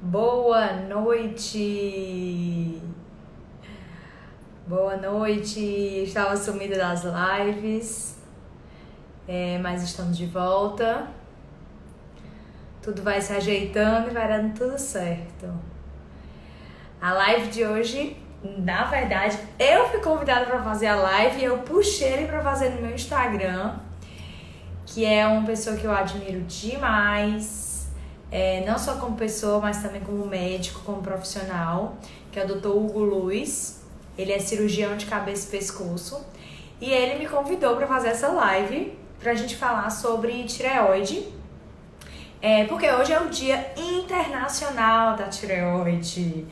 Boa noite! Boa noite! Estava sumida das lives, mas estamos de volta. Tudo vai se ajeitando e vai dando tudo certo. A live de hoje, na verdade, eu fui convidada para fazer a live e eu puxei ele para fazer no meu Instagram, que é uma pessoa que eu admiro demais, não só como pessoa, mas também como médico, como profissional, que é o Dr. Hugo Luiz. Ele é cirurgião de cabeça e pescoço e ele me convidou para fazer essa live para a gente falar sobre tireoide, porque hoje é o Dia Internacional da Tireoide.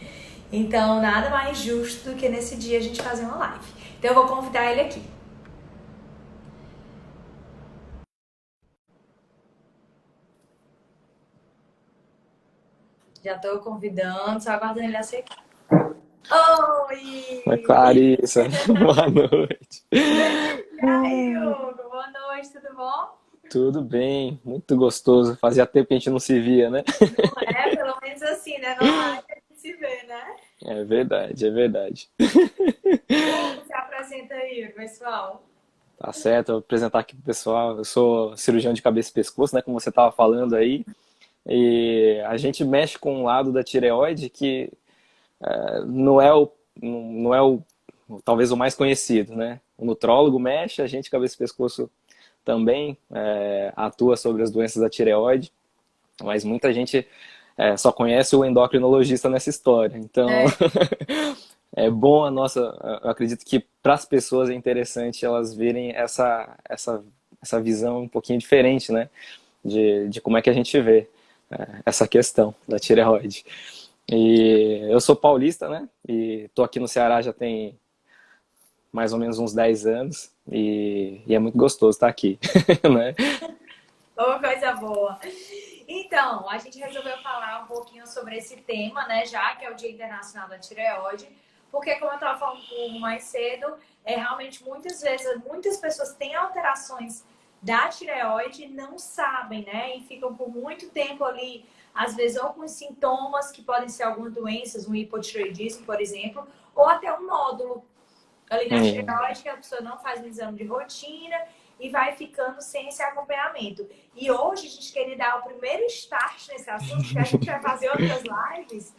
Então, nada mais justo do que nesse dia a gente fazer uma live. Então, eu vou convidar ele aqui. Já estou convidando, só aguardando ele aqui. Oi, Oi! Clarissa, boa noite. E aí, Hugo? Boa noite, tudo bom? Tudo bem, muito gostoso. Fazia tempo que a gente não se via, né? Não é? Pelo menos assim, né? No live a gente se vê, né? É verdade, é verdade. Hugo, se apresenta aí, pessoal. Tá certo, eu vou apresentar aqui pro pessoal. Eu sou cirurgião de cabeça e pescoço, né? Como você estava falando aí. E a gente mexe com um lado da tireoide que não é não é talvez o mais conhecido, né? O nutrólogo mexe, a gente cabeça e pescoço também atua sobre as doenças da tireoide. Mas muita gente só conhece o endocrinologista nessa história. Então, É, é bom eu acredito que para as pessoas é interessante elas verem essa visão um pouquinho diferente, né? De como é que a gente vê essa questão da tireoide. E eu sou paulista, né? E tô aqui no Ceará já tem mais ou menos uns 10 anos e é muito gostoso estar aqui, né? uma coisa boa. Então, a gente resolveu falar um pouquinho sobre esse tema, né? Já que é o Dia Internacional da Tireoide, porque como eu estava falando um pouco mais cedo, realmente muitas vezes muitas pessoas têm alterações da tireoide e não sabem, né? E ficam por muito tempo ali, às vezes, ou com sintomas que podem ser algumas doenças, um hipotireoidismo, por exemplo, ou até um nódulo ali na tireoide, que a pessoa não faz um exame de rotina e vai ficando sem esse acompanhamento. E hoje a gente queria dar o primeiro start nesse assunto, porque a gente vai fazer outras lives,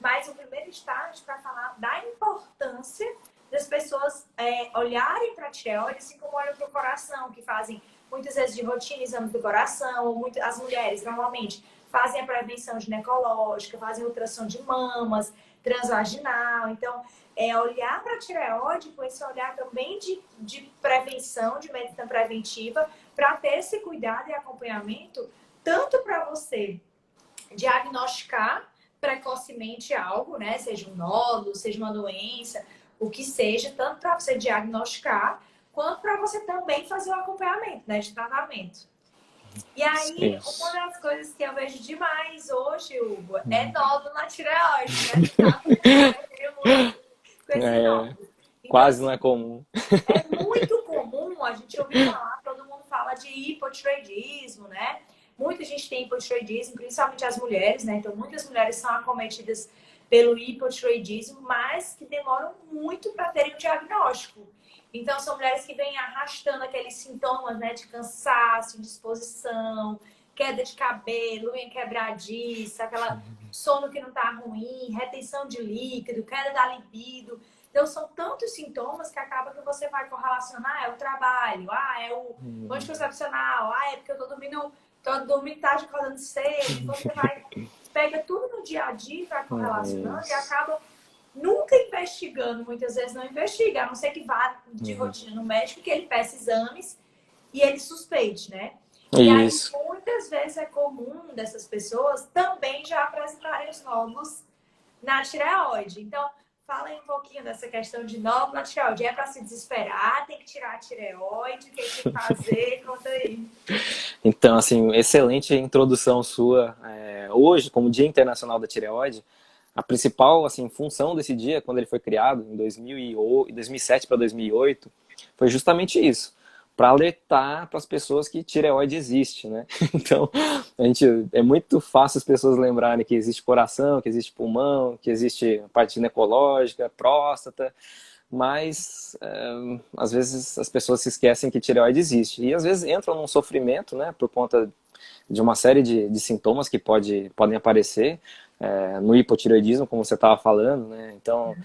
mas o primeiro start para falar da importância das pessoas olharem para a tireoide, assim como olham para o coração, que fazem muitas vezes de rotina exame do coração, ou as mulheres normalmente fazem a prevenção ginecológica, fazem ultrassom de mamas, transvaginal. Então, olhar para a tireoide com esse olhar também de prevenção, de medicina preventiva, para ter esse cuidado e acompanhamento, tanto para você diagnosticar precocemente algo, né? Seja um nódulo, seja uma doença, o que seja, tanto para você diagnosticar, quanto para você também fazer o acompanhamento, né? De tratamento. E aí, uma Isso. das coisas que eu vejo demais hoje, Hugo, é nódulo na tireoide, né? Você sabe que eu mexi muito com esse É, nódulo. Então, quase não assim, é comum. é muito comum a gente ouvir falar, todo mundo fala de hipotireoidismo, né? Muita gente tem hipotireoidismo, principalmente as mulheres, né? Então, muitas mulheres são acometidas pelo hipotireoidismo, mas que demoram muito para terem o diagnóstico. Então, são mulheres que vêm arrastando aqueles sintomas, né? De cansaço, indisposição, queda de cabelo, unha quebradiça, aquela sono que não tá ruim, retenção de líquido, queda da libido. Então, são tantos sintomas que acaba que você vai correlacionar, é o trabalho, é o anticoncepcional, é porque eu tô dormindo tarde, acordando cedo. Então, você vai, pega tudo no dia a dia, vai correlacionando e Isso. acaba nunca investigando, muitas vezes não investiga, a não ser que vá de rotina no médico, que ele peça exames e ele suspeite, né? E aí, Isso. muitas vezes é comum dessas pessoas também já apresentarem os nódulos na tireoide. Então, fala aí um pouquinho dessa questão de nódulo na tireoide. É para se desesperar? Tem que tirar a tireoide? O que tem que fazer? Conta aí. Então, assim, excelente introdução sua. Hoje, como Dia Internacional da Tireoide, a principal assim, função desse dia, quando ele foi criado, em 2007 para 2008, foi justamente isso. para alertar para as pessoas que tireoide existe, né? Então, é muito fácil as pessoas lembrarem que existe coração, que existe pulmão, que existe a parte ginecológica, próstata, mas às vezes as pessoas se esquecem que tireoide existe. E às vezes entram num sofrimento, né, por conta de uma série de sintomas que podem aparecer no hipotireoidismo, como você estava falando, né? Então,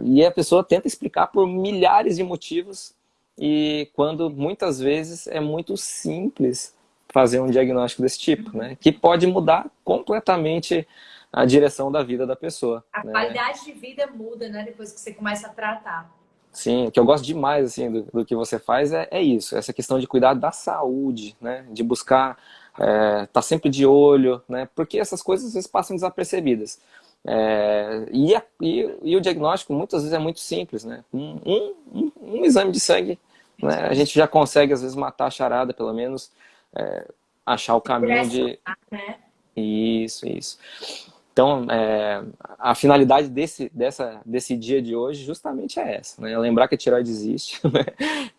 e a pessoa tenta explicar por milhares de motivos, e quando muitas vezes é muito simples fazer um diagnóstico desse tipo, né? Que pode mudar completamente a direção da vida da pessoa, A né? qualidade de vida muda, né? Depois que você começa a tratar. Sim, o que eu gosto demais assim, do que você faz é isso, essa questão de cuidar da saúde, né? De buscar tá sempre de olho, né? Porque essas coisas às vezes passam desapercebidas. E o diagnóstico muitas vezes é muito simples, né? Um exame de sangue, né? A gente já consegue às vezes matar a charada, pelo menos achar o caminho de... Direcionar, né? Isso. Então, a finalidade desse dia de hoje justamente é essa, né? Lembrar que a tireoide existe, né?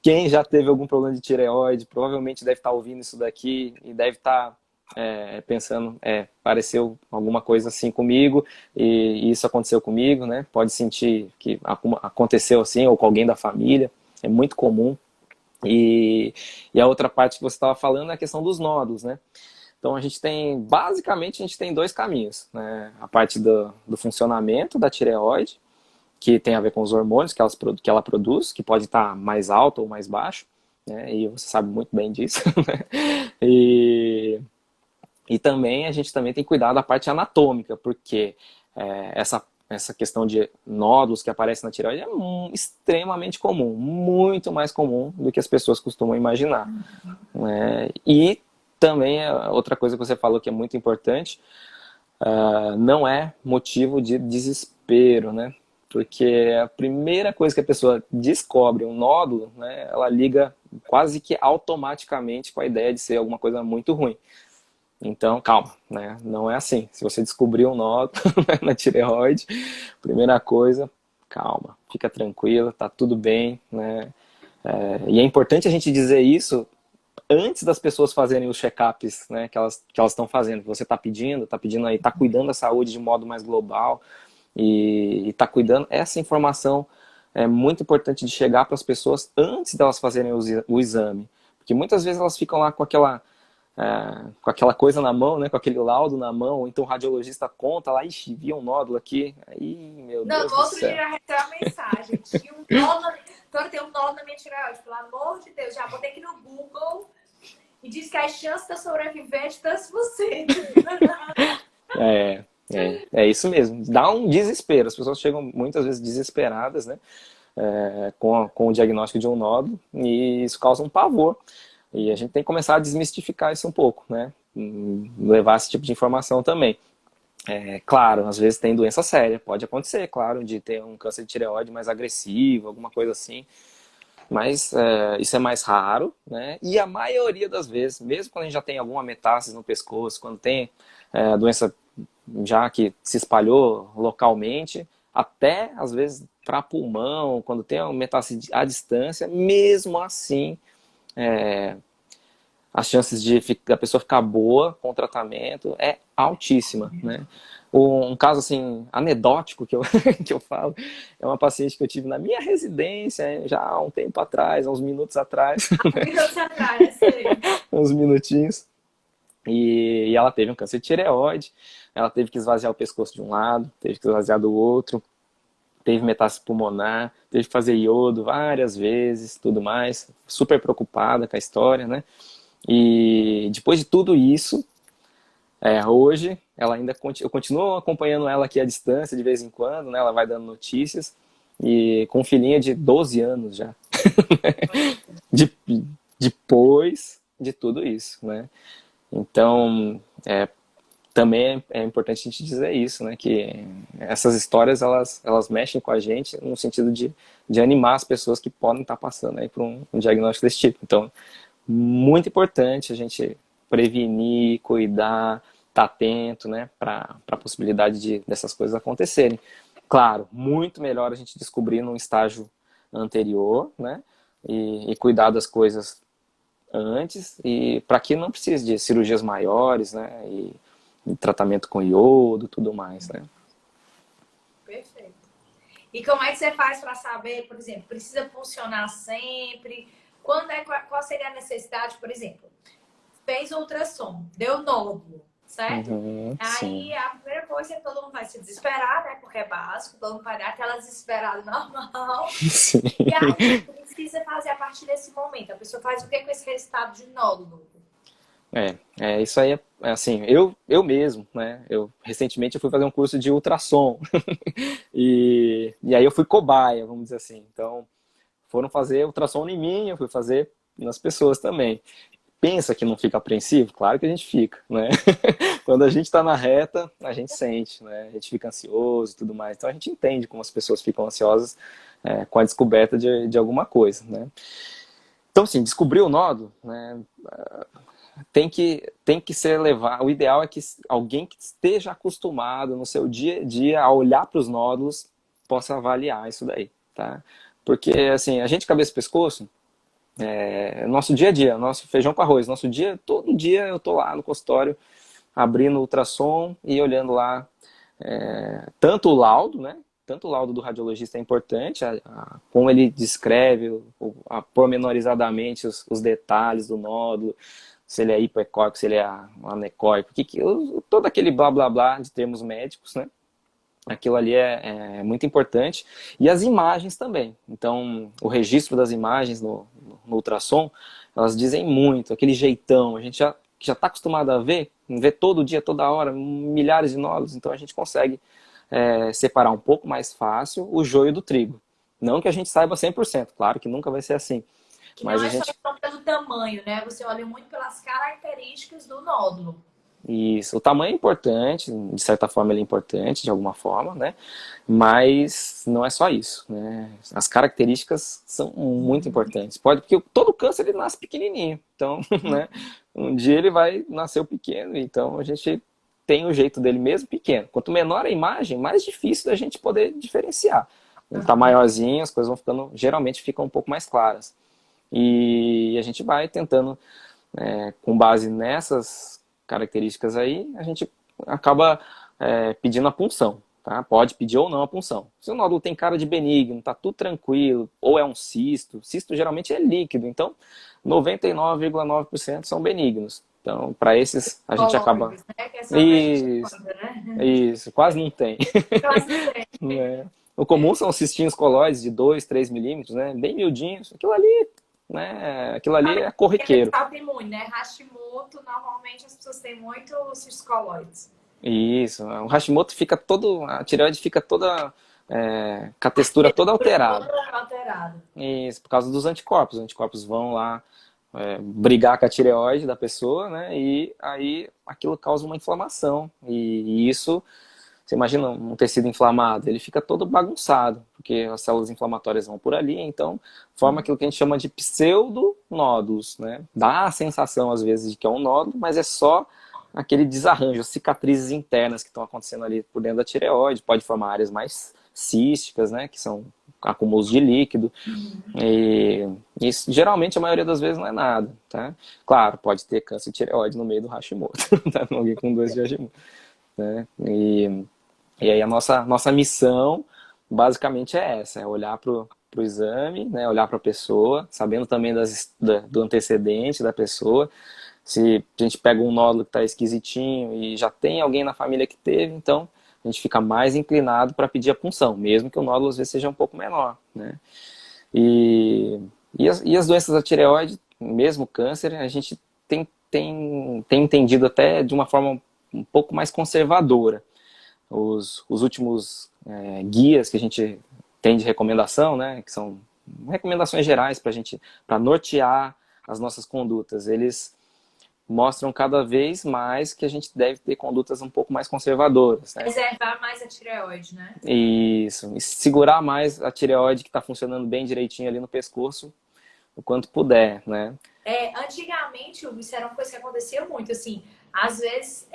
Quem já teve algum problema de tireoide provavelmente deve estar ouvindo isso daqui e deve estar pensando, pareceu alguma coisa assim comigo e isso aconteceu comigo, né? Pode sentir que aconteceu assim ou com alguém da família, é muito comum. E a outra parte que você estava falando é a questão dos nódulos, né? Então basicamente a gente tem dois caminhos, né? A parte do funcionamento da tireoide, que tem a ver com os hormônios que ela produz, que pode estar mais alto ou mais baixo, né? E você sabe muito bem disso, né? E também a gente também tem que cuidar da parte anatômica, porque essa questão de nódulos que aparecem na tireoide é extremamente comum, muito mais comum do que as pessoas costumam imaginar, né? E também outra coisa que você falou que é muito importante, não é motivo de desespero, né? Porque a primeira coisa que a pessoa descobre um nódulo, né, ela liga quase que automaticamente com a ideia de ser alguma coisa muito ruim. Então, calma, né? Não é assim. Se você descobrir um nódulo na tireoide, primeira coisa, calma, fica tranquila, tá tudo bem, né? E é importante a gente dizer isso antes das pessoas fazerem os check-ups, né, que elas estão fazendo. Você está pedindo aí, está cuidando da saúde de modo mais global e está cuidando. Essa informação é muito importante de chegar para as pessoas antes delas fazerem o exame. Porque muitas vezes elas ficam lá com aquela coisa na mão, né, com aquele laudo na mão, ou então o radiologista conta lá, ixi, vi um nódulo aqui, aí, meu Não, Deus no do outro dia céu. já recebeu a mensagem. Tinha um nó tem um nó na minha tireoide. Pelo amor de Deus, já botei aqui no Google e diz que as chances da sobrevivente estão você. É isso mesmo. Dá um desespero. As pessoas chegam muitas vezes desesperadas, né, com o diagnóstico de um nódulo, e isso causa um pavor. E a gente tem que começar a desmistificar isso um pouco, né? Levar esse tipo de informação também. Claro, às vezes tem doença séria, pode acontecer, claro, de ter um câncer de tireoide mais agressivo, alguma coisa assim, mas isso é mais raro, né? E a maioria das vezes, mesmo quando a gente já tem alguma metástase no pescoço, quando tem doença já que se espalhou localmente, até às vezes para pulmão, quando tem uma metástase à distância, mesmo assim, as chances da pessoa ficar boa com o tratamento é altíssima, né? Um caso assim anedótico que eu que eu falo é uma paciente que eu tive na minha residência já há um tempo atrás, há uns minutos atrás, Minutos atrás, sei. uns minutinhos, e ela teve um câncer de tireoide, ela teve que esvaziar o pescoço de um lado, teve que esvaziar do outro, teve metástase pulmonar, teve que fazer iodo várias vezes, tudo mais, super preocupada com a história, né? E depois de tudo isso, hoje eu continuo acompanhando ela aqui à distância de vez em quando, né? Ela vai dando notícias, e com um filhinho de 12 anos já. de, Depois de tudo isso, né? Então, também é importante a gente dizer isso, né? Que essas histórias, elas mexem com a gente no sentido de animar as pessoas que podem estar passando aí por um diagnóstico desse tipo. Então, muito importante a gente prevenir, cuidar, estar atento, né, para a possibilidade dessas coisas acontecerem. Claro, muito melhor a gente descobrir num estágio anterior, né, e cuidar das coisas antes, e para que não precise de cirurgias maiores, né? E tratamento com iodo, tudo mais, né? Perfeito. E como é que você faz para saber, por exemplo, precisa funcionar sempre? Qual seria a necessidade, por exemplo? Fez ultrassom, deu nódulo, certo? Uhum, sim. Aí a primeira coisa é que todo mundo vai se desesperar, né? Porque é básico, todo mundo vai dar aquela desesperada normal. Sim. E aí precisa fazer a partir desse momento. A pessoa faz o que com esse resultado de nódulo? Isso aí é assim, eu mesmo, né? Recentemente eu fui fazer um curso de ultrassom e aí eu fui cobaia, vamos dizer assim. Então, foram fazer ultrassom em mim, eu fui fazer nas pessoas também. Pensa que não fica apreensivo? Claro que a gente fica, né? Quando a gente está na reta, a gente sente, né? A gente fica ansioso e tudo mais. Então a gente entende como as pessoas ficam ansiosas com a descoberta de alguma coisa, né? Então, assim, descobrir o nódulo, né? Tem que ser levado. O ideal é que alguém que esteja acostumado no seu dia a dia a olhar para os nódulos possa avaliar isso daí, tá? Porque, assim, a gente cabeça e pescoço, nosso dia a dia, nosso feijão com arroz, nosso dia, todo dia eu tô lá no consultório abrindo o ultrassom e olhando lá tanto o laudo, né? Tanto o laudo do radiologista é importante, como ele descreve pormenorizadamente os detalhes do nódulo, se ele é hipoecóico, se ele é anecóico, todo aquele blá blá blá de termos médicos, né? Aquilo ali é muito importante. E as imagens também. Então, o registro das imagens no ultrassom, elas dizem muito, aquele jeitão. A gente já está acostumado a ver todo dia, toda hora, milhares de nódulos, então a gente consegue separar um pouco mais fácil o joio do trigo. Não que a gente saiba 100%, claro que nunca vai ser assim. Que Mas não a é só gente pelo tamanho, né? Você olha muito pelas características do nódulo. Isso, o tamanho é importante, de certa forma ele é importante, de alguma forma, né? Mas não é só isso, né? As características são muito importantes. Porque todo câncer ele nasce pequenininho, então, né? Um dia ele vai nascer pequeno, então a gente tem o jeito dele mesmo pequeno. Quanto menor a imagem, mais difícil da gente poder diferenciar. Ele tá maiorzinho, as coisas vão ficando, geralmente ficam um pouco mais claras. E a gente vai tentando com base nessas características aí, a gente acaba pedindo a punção. Tá? Pode pedir ou não a punção. Se o nódulo tem cara de benigno, tá tudo tranquilo, ou é um cisto geralmente é líquido, então 99,9% são benignos. Então, para esses, a gente acaba. Colóides, né? Que é só que a gente Isso, conta, né? isso, quase não tem. Quase não tem. Né? O comum são cistinhos colóides de 2, 3 milímetros, né? Bem miudinhos. Aquilo ali, né? Aquilo ali é Aquele corriqueiro. autoimune, né? Hashimoto, normalmente as pessoas têm muito cistos colóides. Isso, o Hashimoto fica todo, a tireoide fica toda com a textura toda alterada. Toda alterada. Isso, por causa dos anticorpos. Os anticorpos vão lá brigar com a tireoide da pessoa, né? E aí aquilo causa uma inflamação. E isso, você imagina um tecido inflamado, ele fica todo bagunçado, porque as células inflamatórias vão por ali, então forma aquilo que a gente chama de pseudonódulos, né? Dá a sensação às vezes de que é um nódulo, mas é só aquele desarranjo, as cicatrizes internas que estão acontecendo ali por dentro da tireoide, pode formar áreas mais císticas, né, que são acúmulos de líquido, e isso geralmente a maioria das vezes não é nada, tá? Claro, pode ter câncer de tireoide no meio do Hashimoto, tá? Alguém com 2 de Hashimoto, né? E aí a nossa missão basicamente é essa, é olhar pro exame, né, olhar para a pessoa, sabendo também do antecedente da pessoa. Se a gente pega um nódulo que está esquisitinho e já tem alguém na família que teve, então a gente fica mais inclinado para pedir a punção, mesmo que o nódulo às vezes seja um pouco menor, né? E as doenças da tireoide, mesmo câncer, a gente tem entendido até de uma forma um pouco mais conservadora. Os últimos guias que a gente tem de recomendação, né, que são recomendações gerais para nortear as nossas condutas, eles mostram cada vez mais que a gente deve ter condutas um pouco mais conservadoras, né? Preservar mais a tireoide, né? Isso, e segurar mais a tireoide que está funcionando bem direitinho ali no pescoço, o quanto puder, né? Antigamente, Hugo, isso era uma coisa que acontecia muito, assim, às vezes,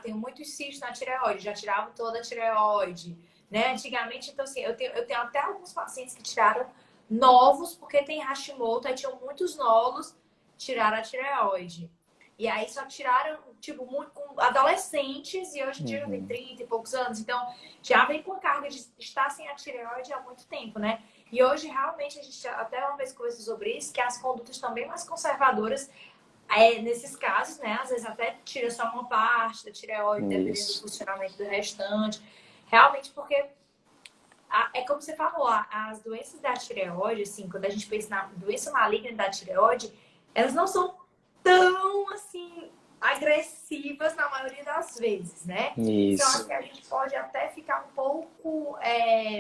tem muitos cistos na tireoide, já tiravam toda a tireoide, né? Antigamente, então, assim, eu tenho até alguns pacientes que tiraram novos, porque tem Hashimoto, aí tinham muitos novos, tiraram a tireoide. E aí só tiraram, tipo, muito, com adolescentes, e hoje em dia já tem 30 e poucos anos. Então, já vem com a carga de estar sem a tireoide há muito tempo, né? E hoje, realmente, a gente até uma vez conversou sobre isso, que as condutas estão bem mais conservadoras nesses casos, né? Às vezes até tira só uma parte da tireoide, dependendo do funcionamento do restante. Realmente, porque é como você falou, as doenças da tireoide, assim, quando a gente pensa na doença maligna da tireoide, elas não são tão, assim, agressivas na maioria das vezes, né? Então, acho Isso. que a gente pode até ficar um pouco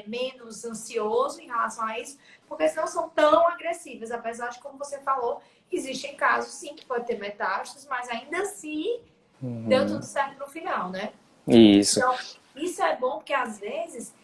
menos ansioso em relação a isso, porque elas não são tão agressivas, apesar de, como você falou, existem casos, sim, que pode ter metástases, mas ainda assim deu tudo certo no final, né? Isso. Então, isso é bom porque, às vezes,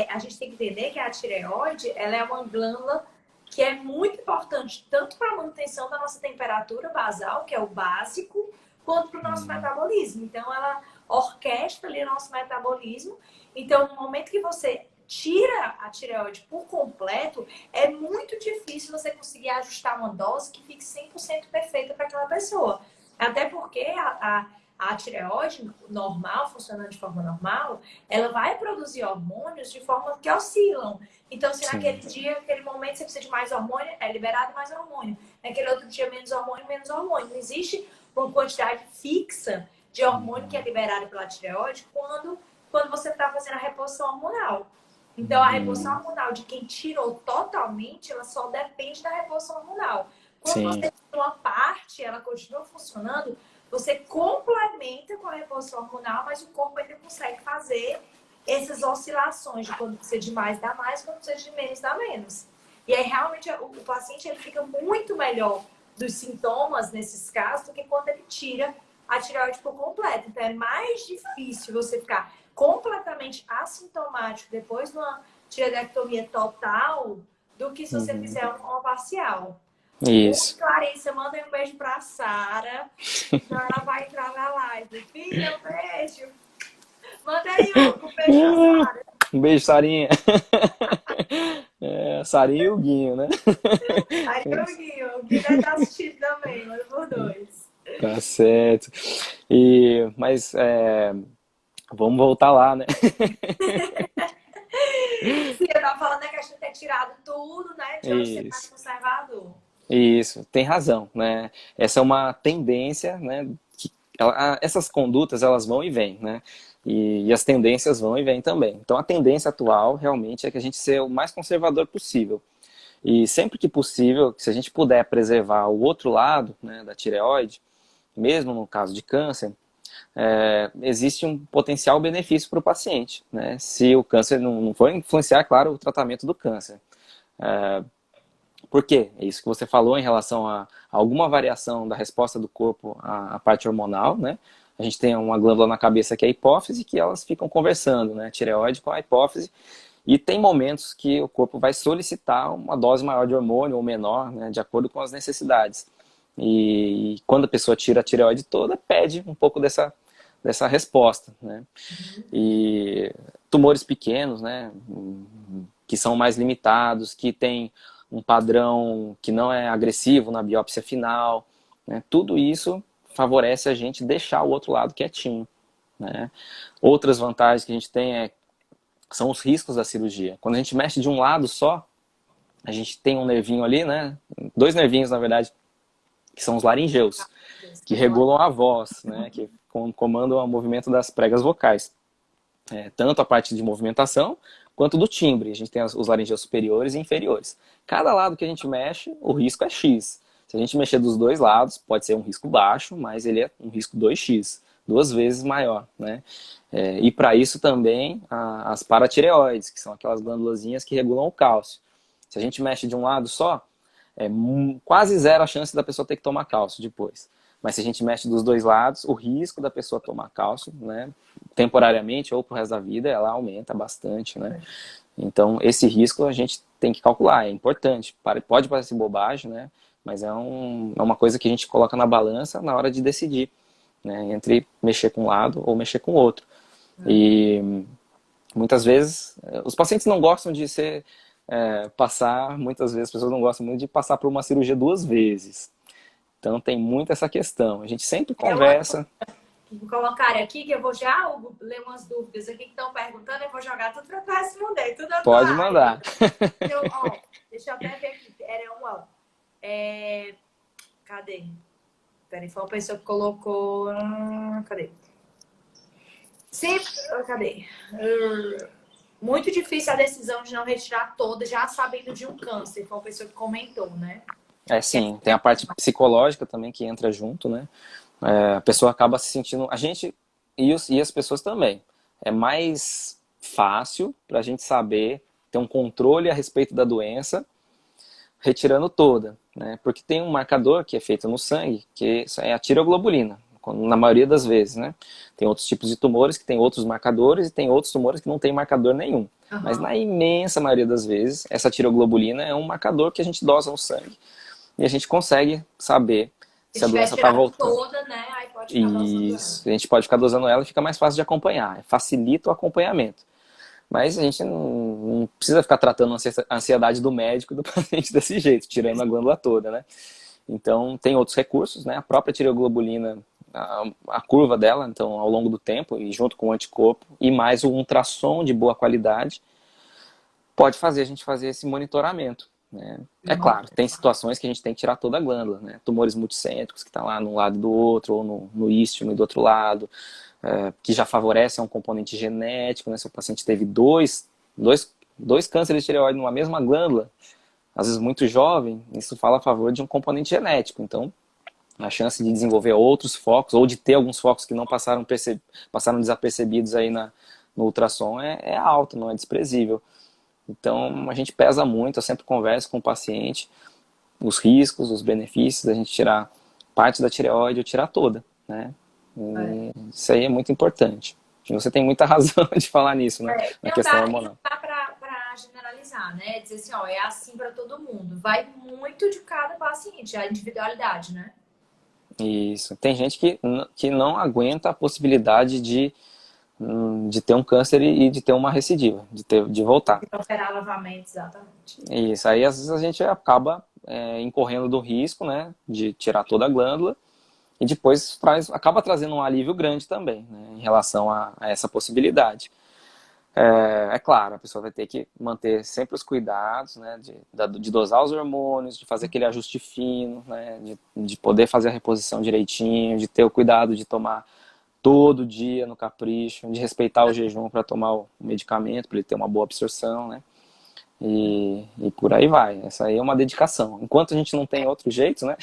a gente tem que entender que a tireoide, ela é uma glândula que é muito importante tanto para a manutenção da nossa temperatura basal, que é o básico, quanto para o nosso metabolismo. Então, ela orquestra ali o nosso metabolismo. Então, no momento que você tira a tireoide por completo, é muito difícil você conseguir ajustar uma dose que fique 100% perfeita para aquela pessoa. Até porque a tireoide normal, funcionando de forma normal, ela vai produzir hormônios de forma que oscilam. Então, se naquele dia, naquele momento, você precisa de mais hormônio, é liberado mais hormônio. Naquele outro dia, menos hormônio, menos hormônio. Não existe uma quantidade fixa de hormônio que é liberado pela tireoide quando você está fazendo a reposição hormonal. Então, a reposição hormonal de quem tirou totalmente, ela só depende da reposição hormonal. Quando você tira uma parte, ela continua funcionando, você complementa com a reposição hormonal, mas o corpo ainda consegue fazer essas oscilações de quando precisa de mais dá mais, quando precisa de menos dá menos. E aí realmente o paciente ele fica muito melhor dos sintomas nesses casos do que quando ele tira a tireoide por completo. Então é mais difícil você ficar completamente assintomático depois de uma tireoidectomia total do que se você fizer uma parcial. Isso. Clarissa, manda um beijo pra Sara. Então ela vai entrar na live. Filha, um beijo. Manda aí um beijo pra Sara. Um beijo, Sarinha. Sarinha e o Guinho, né? Aí o Gui deve estar assistindo também, manda por dois. Tá certo. Mas vamos voltar lá, né? Sim, eu tava falando que a gente ter tirado tudo, né? De hoje ser mais Isso. conservador. Isso, tem razão, né? Essa é uma tendência, né? Que essas condutas elas vão e vêm, né? E as tendências vão e vêm também. Então a tendência atual realmente é que a gente seja o mais conservador possível. E sempre que possível, se a gente puder preservar o outro lado, né, da tireoide, mesmo no caso de câncer, existe um potencial benefício para o paciente, né? Se o câncer não for influenciar, claro, o tratamento do câncer. Por quê? É isso que você falou em relação a alguma variação da resposta do corpo à parte hormonal, né? A gente tem uma glândula na cabeça que é a hipófise, que elas ficam conversando, né? A tireoide com a hipófise. E tem momentos que o corpo vai solicitar uma dose maior de hormônio ou menor, né? De acordo com as necessidades. E quando a pessoa tira a tireoide toda, pede um pouco dessa resposta, né? E tumores pequenos, né? Que são mais limitados, que têm um padrão que não é agressivo na biópsia final, né? Tudo isso favorece a gente deixar o outro lado quietinho, né? Outras vantagens que a gente tem são os riscos da cirurgia. Quando a gente mexe de um lado só, a gente tem um nervinho ali, né? Dois nervinhos, na verdade, que são os laringeus, que regulam a voz, né? Que comandam o movimento das pregas vocais. Tanto a parte de movimentação, quanto do timbre. A gente tem os laringeus superiores e inferiores. Cada lado que a gente mexe, o risco é X. Se a gente mexer dos dois lados, pode ser um risco baixo, mas ele é um risco 2x, 2 vezes maior, né? E para isso também as paratireoides, que são aquelas glândulazinhas que regulam o cálcio. Se a gente mexe de um lado só, quase zero a chance da pessoa ter que tomar cálcio depois. Mas se a gente mexe dos dois lados, o risco da pessoa tomar cálcio, né, temporariamente ou pro resto da vida, ela aumenta bastante, né? Então, esse risco a gente tem que calcular, é importante. Pode parecer bobagem, né? Mas é uma coisa que a gente coloca na balança na hora de decidir, né? Entre mexer com um lado ou mexer com o outro. E muitas vezes, os pacientes não gostam de ser passar, muitas vezes as pessoas não gostam muito de passar por uma cirurgia 2 vezes. Então tem muito essa questão. A gente sempre conversa. Vou colocar aqui que eu vou já ler umas dúvidas aqui que estão perguntando, eu vou jogar tudo para tu responder, tudo a tua Pode área. mandar. Então, ó, deixa eu até ver aqui. Era uma. Cadê? Peraí, foi uma pessoa que colocou. Cadê? Sempre. Cadê? Muito difícil a decisão de não retirar toda, já sabendo de um câncer. Foi uma pessoa que comentou, né? Sim, tem a parte psicológica também que entra junto, né? A pessoa acaba se sentindo. A gente e as pessoas também. É mais fácil para a gente saber, ter um controle a respeito da doença, retirando toda, né? Porque tem um marcador que é feito no sangue, que é a tireoglobulina, na maioria das vezes, né? Tem outros tipos de tumores que tem outros marcadores e tem outros tumores que não tem marcador nenhum. Uhum. Mas na imensa maioria das vezes, essa tireoglobulina é um marcador que a gente dosa no sangue e a gente consegue saber se a doença está voltando. Toda, né? Aí pode ficar Isso, a gente pode ficar dosando ela e fica mais fácil de acompanhar, facilita o acompanhamento. Mas a gente não precisa ficar tratando a ansiedade do médico e do paciente desse jeito, tirando a glândula toda, né? Então, tem outros recursos, né? A própria tireoglobulina, a curva dela, então, ao longo do tempo, e junto com o anticorpo, e mais o ultrassom de boa qualidade, pode fazer a gente fazer esse monitoramento, né? É claro, tem situações que a gente tem que tirar toda a glândula, né? Tumores multicêntricos que estão lá num lado do outro, ou no istmo e do outro lado, que já favorece um componente genético, né? Se o paciente teve dois cânceres de tireoide numa mesma glândula, às vezes muito jovem, isso fala a favor de um componente genético. Então, a chance de desenvolver outros focos, ou de ter alguns focos que não passaram desapercebidos aí no ultrassom, é alta, não é desprezível. Então, a gente pesa muito, eu sempre converso com o paciente, os riscos, os benefícios da gente tirar parte da tireoide ou tirar toda, né? Isso aí é muito importante. E você tem muita razão de falar nisso, né? Na questão hormonal. Não dá para generalizar, né? Dizer assim, ó, é assim para todo mundo. Vai muito de cada paciente, a individualidade, né? Isso. Tem gente que não aguenta a possibilidade de ter um câncer e de ter uma recidiva, de voltar. De operar novamente, exatamente. Isso. Aí, às vezes, a gente acaba incorrendo do risco, né? De tirar toda a glândula. E depois acaba trazendo um alívio grande também, né, em relação a essa possibilidade. É claro, a pessoa vai ter que manter sempre os cuidados, né, de dosar os hormônios, de fazer aquele ajuste fino, né, de poder fazer a reposição direitinho, de ter o cuidado de tomar todo dia no capricho, de respeitar o jejum para tomar o medicamento, para ele ter uma boa absorção, né. E por aí vai. Essa aí é uma dedicação. Enquanto a gente não tem outro jeito, né?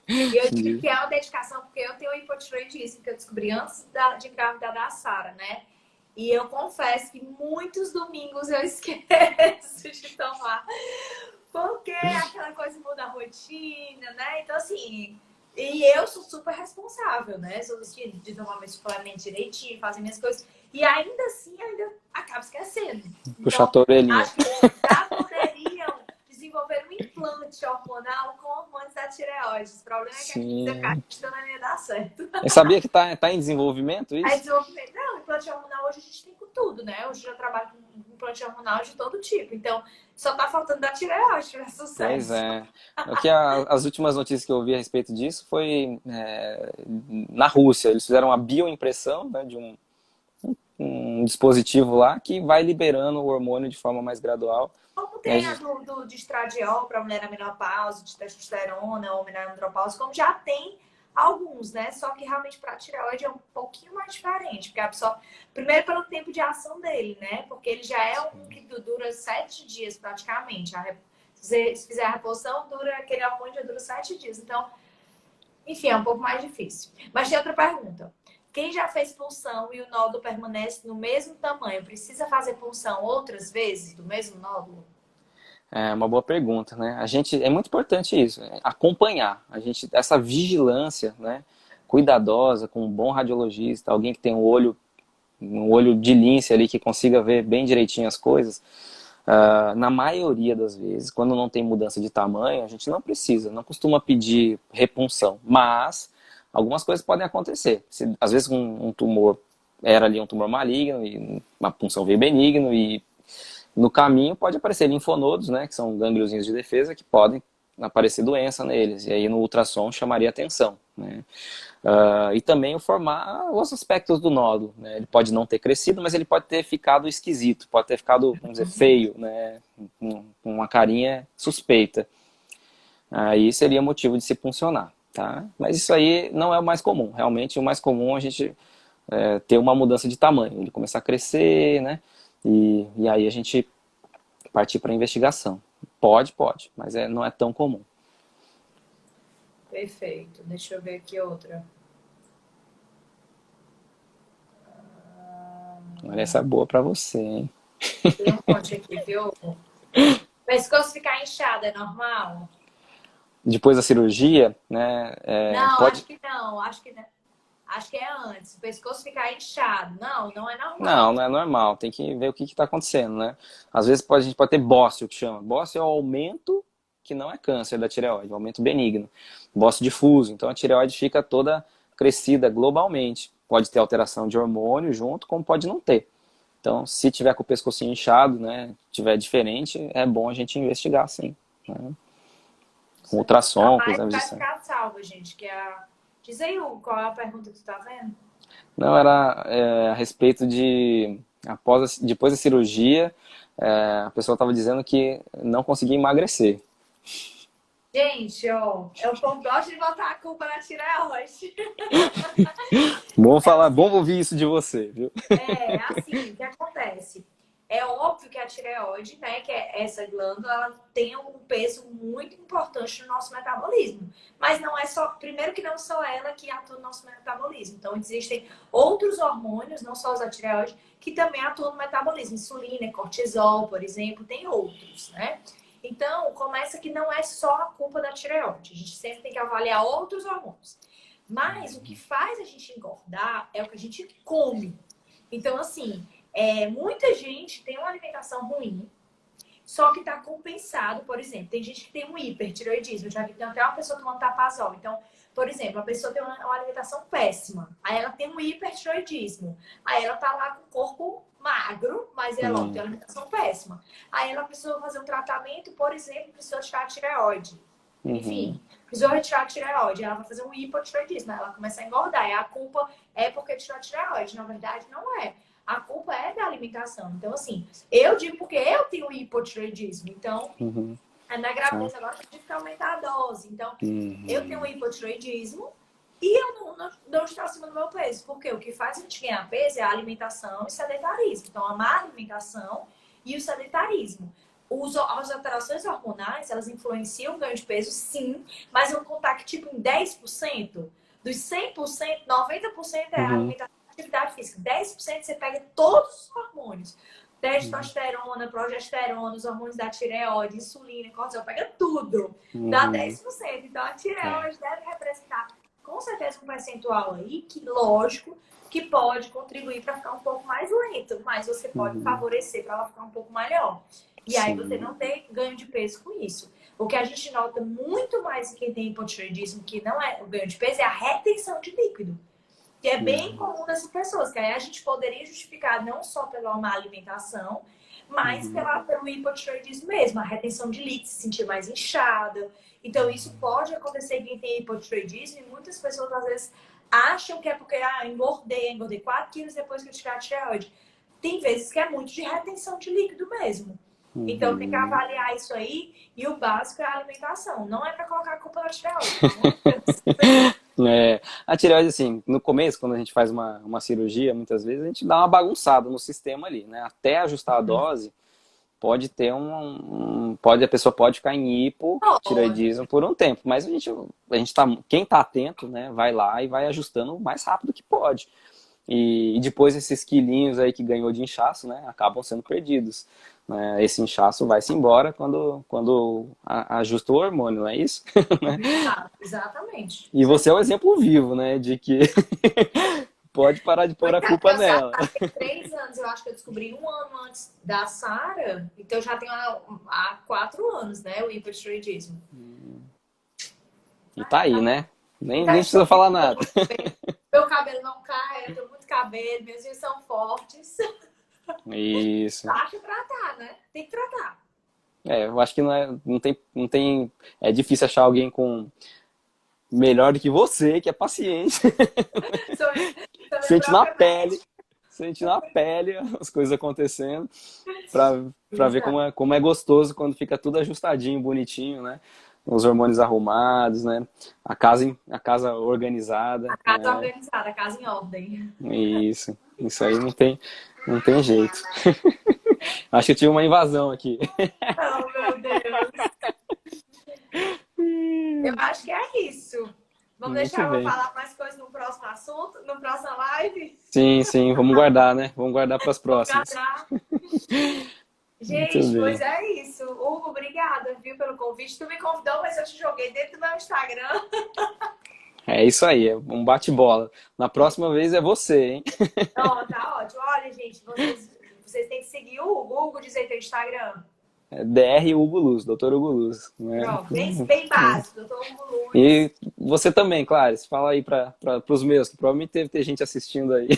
E eu digo que é uma dedicação porque eu tenho hipotireoidismo, que eu descobri antes de engravidar da Sara, né? E eu confesso que muitos domingos eu esqueço de tomar. Porque aquela coisa muda a rotina, né? Então, assim... E eu sou super responsável, né? Sou de tomar meu suplemento direitinho, fazer minhas coisas. E ainda assim, ainda acabo esquecendo. Puxa a orelhinha. Acho que já poderiam desenvolver um implante hormonal com hormônios da tireoide. O problema é que a questão não ia dar certo. Eu sabia que tá em desenvolvimento isso? Desenvolvimento. Não, implante hormonal hoje a gente tem com tudo, né? Hoje eu já trabalho com implante hormonal de todo tipo. Então, só tá faltando da tireoide, né? Sucesso. Pois é. As últimas notícias que eu ouvi a respeito disso foi na Rússia. Eles fizeram uma bioimpressão, né, de um dispositivo lá que vai liberando o hormônio de forma mais gradual. Como tem a de estradiol para mulher na menopausa, de testosterona ou mulher andropausa, como já tem alguns, né? Só que realmente para a tireoide é um pouquinho mais diferente, porque a pessoa, primeiro pelo tempo de ação dele, né? Porque ele já é um que dura 7 dias praticamente. Se fizer a reposição, aquele hormônio já dura 7 dias. Então, enfim, é um pouco mais difícil. Mas tem outra pergunta. Quem já fez punção e o nódulo permanece no mesmo tamanho, precisa fazer punção outras vezes do mesmo nódulo? É uma boa pergunta, né? É muito importante isso, acompanhar. Essa vigilância, né, cuidadosa, com um bom radiologista, alguém que tem um olho de lince ali, que consiga ver bem direitinho as coisas. Na maioria das vezes, quando não tem mudança de tamanho, a gente não costuma pedir repunção, mas algumas coisas podem acontecer. Às vezes um tumor era ali um tumor maligno e uma punção veio benigno e no caminho pode aparecer linfonodos, né, que são gângliozinhos de defesa, que podem aparecer doença neles, e aí no ultrassom chamaria atenção, né. E também formar os aspectos do nódulo, né? Ele pode não ter crescido, mas ele pode ter ficado esquisito, pode ter ficado, vamos dizer, feio, né? Com uma carinha suspeita. Aí seria motivo de se puncionar, tá? Mas isso aí não é o mais comum. Realmente, o mais comum é a gente ter uma mudança de tamanho, ele começar a crescer, né? E aí a gente partir para a investigação. Pode, mas não é tão comum. Perfeito. Deixa eu ver aqui outra. Olha, essa é boa para você, hein? Tem um monte aqui, viu? Pescoço ficar inchado é normal? Depois da cirurgia, né? Não, Pode. acho que não. Acho que é antes. O pescoço ficar inchado. Não, não é Não, normal. não é normal. Tem que ver o que está acontecendo, né? Às vezes a gente pode ter bócio, que chama. Bócio é o aumento, que não é câncer da tireoide, é um aumento benigno. Bócio difuso. Então a tireoide fica toda crescida globalmente. Pode ter alteração de hormônio junto, como pode não ter. Então, se tiver com o pescocinho inchado, né? Tiver diferente, é bom a gente investigar, sim. Né? Com ultrassom, com Vai exames de sangue. ficar salvo, gente. Diz aí, qual é a pergunta que tu tá vendo? Não, era a respeito de depois da cirurgia, a pessoa estava dizendo que não conseguia emagrecer. Gente, ó, eu gosto de botar a culpa na tireoide. Bom falar, bom ouvir isso de você, viu? Assim, o que acontece? É óbvio que a tireoide, né, que é essa glândula, ela tem um peso muito importante no nosso metabolismo. Mas não é só, primeiro que não só ela que atua no nosso metabolismo. Então, existem outros hormônios, não só os da tireoide, que também atuam no metabolismo. Insulina, cortisol, por exemplo, tem outros, né? Então, começa que não é só a culpa da tireoide. A gente sempre tem que avaliar outros hormônios. Mas o que faz a gente engordar é o que a gente come. Então, assim, muita gente tem uma alimentação ruim, só que está compensado, por exemplo. Tem gente que tem um hipertireoidismo. Eu já vi que tem até uma pessoa tomando tapazol. Então, por exemplo, a pessoa tem uma alimentação péssima. Aí ela tem um hipertireoidismo. Aí ela tá lá com o corpo magro, mas ela tem uma alimentação péssima. Aí ela precisou fazer um tratamento, por exemplo, precisou tirar a tireoide. Enfim, precisou retirar a tireoide. Ela vai fazer um hipotireoidismo. Ela começa a engordar. E a culpa é porque tirou a tireoide. Na verdade, não é. A culpa é da alimentação. Então, assim, eu digo porque eu tenho hipotireoidismo. Então, na gravidez agora eu tive que aumentar a dose. Então, eu tenho um hipotireoidismo e eu não estou acima do meu peso. Porque o que faz a gente ganhar peso é a alimentação e o sedentarismo. Então, a má alimentação e o sedentarismo. As alterações hormonais, elas influenciam o ganho de peso, sim, mas eu vou contar que, tipo, em 10%, dos 100%, 90% é a alimentação e atividade física. 10% você pega todos os hormônios. Testosterona, progesterona, os hormônios da tireoide, insulina, cortisol, pega tudo. Dá 10%. Então, a tireoide deve representar, com certeza, um percentual aí, que, lógico, que pode contribuir para ficar um pouco mais lento, mas você pode favorecer para ela ficar um pouco melhor. E aí você não tem ganho de peso com isso. O que a gente nota muito mais em quem tem hipotireoidismo, que não é o ganho de peso, é a retenção de líquido. Que é bem comum dessas pessoas. Que aí a gente poderia justificar não só pela má alimentação, mas pelo hipotireoidismo mesmo. A retenção de líquido, se sentir mais inchada. Então isso pode acontecer em quem tem hipotireoidismo. E muitas pessoas às vezes acham que é porque engordei 4 quilos depois que eu tirei a tireoide. Tem vezes que é muito de retenção de líquido mesmo. Então tem que avaliar isso aí. E o básico é a alimentação. Não é para colocar a culpa na tireoide. A tireoide, assim, no começo, quando a gente faz uma cirurgia, muitas vezes a gente dá uma bagunçada no sistema ali, né? Até ajustar a dose, pode ter a pessoa pode ficar em hipotireoidismo por um tempo, mas quem tá atento, né, vai lá e vai ajustando o mais rápido que pode. E depois esses quilinhos aí que ganhou de inchaço, né, acabam sendo perdidos. Esse inchaço vai-se embora quando ajusta o hormônio, não é isso? Exatamente. E você é o exemplo vivo, né, de que pode parar de pôr a culpa nela. Tem 3 anos, eu acho que eu descobri 1 ano antes da Sara, então já tenho há 4 anos, né, o hipotireoidismo. E tá aí, né? Nem precisa falar nada. Meu cabelo não cai, eu tenho muito cabelo, meus rios são fortes. Isso. Acho tratar, né? Tem que tratar. Eu acho que não tem, é difícil achar alguém com melhor do que você, que é paciente, Sou, sou minha sente na própria pele, médica. sente na pele as coisas acontecendo, para ver Exato. como é gostoso quando fica tudo ajustadinho, bonitinho, né? Os hormônios arrumados, né? A casa organizada, A casa né? organizada, a casa em ordem. Isso aí não tem jeito. Acho que eu tive uma invasão aqui. Oh, meu Deus. Eu acho que é isso. Vamos Muito deixar eu bem. falar mais coisas no próximo assunto, no próximo live? Sim, sim, vamos guardar, né? Vamos guardar para as Vamos próximas. guardar. Muito Gente, pois bem. é isso. Hugo, obrigada, viu, pelo convite. Tu me convidou, mas eu te joguei dentro do meu Instagram. É isso aí, é um bate-bola. Na próxima vez é você, hein? Não, tá ótimo. Olha, gente, vocês têm que seguir o Hugo. Hugo, diz aí teu Instagram. É DR Hugo Luz, Doutor Hugo Luz, né? Pronto, bem básico. Doutor Hugo Luiz. E você também, Clarice, fala aí para os meus, que provavelmente deve ter gente assistindo aí.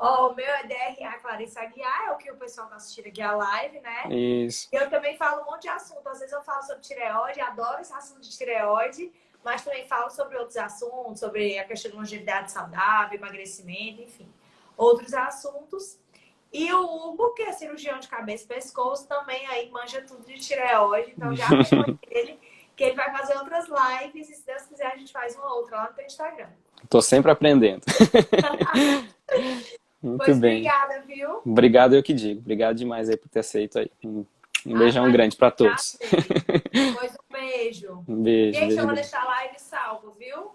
Ó, o meu é DRA Clarissa Aguiar, é o que o pessoal tá assistindo aqui a live, né? Isso. Eu também falo um monte de assunto. Às vezes eu falo sobre tireoide, adoro esse assunto de tireoide, mas também falo sobre outros assuntos, sobre a questão de longevidade saudável, emagrecimento, enfim, outros assuntos. E o Hugo, que é cirurgião de cabeça e pescoço, também aí manja tudo de tireoide, então já acompanha ele, que ele vai fazer outras lives e se Deus quiser a gente faz uma outra lá no teu Instagram. Tô sempre aprendendo. Muito Pois bem. obrigada, viu? Obrigado, eu que digo. Obrigado demais aí por ter aceito aí. Um Ah, beijão grande para todos. prazer. Pois um beijo. Um beijo, Gente, eu beijo vou grande. deixar a live salvo, viu?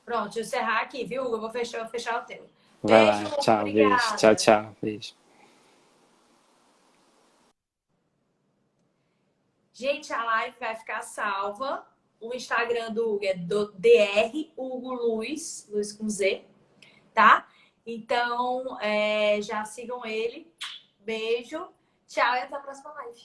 Pronto, deixa eu encerrar aqui, viu? Eu vou fechar o teu. Vai Beijo, lá. Tchau, beijo. Tchau, obrigada. tchau. Beijo. Gente, a live vai ficar salva. O Instagram do Hugo é do DR Hugo Luz, Luz com Z, tá? Então, já sigam ele. Beijo, tchau e até a próxima live.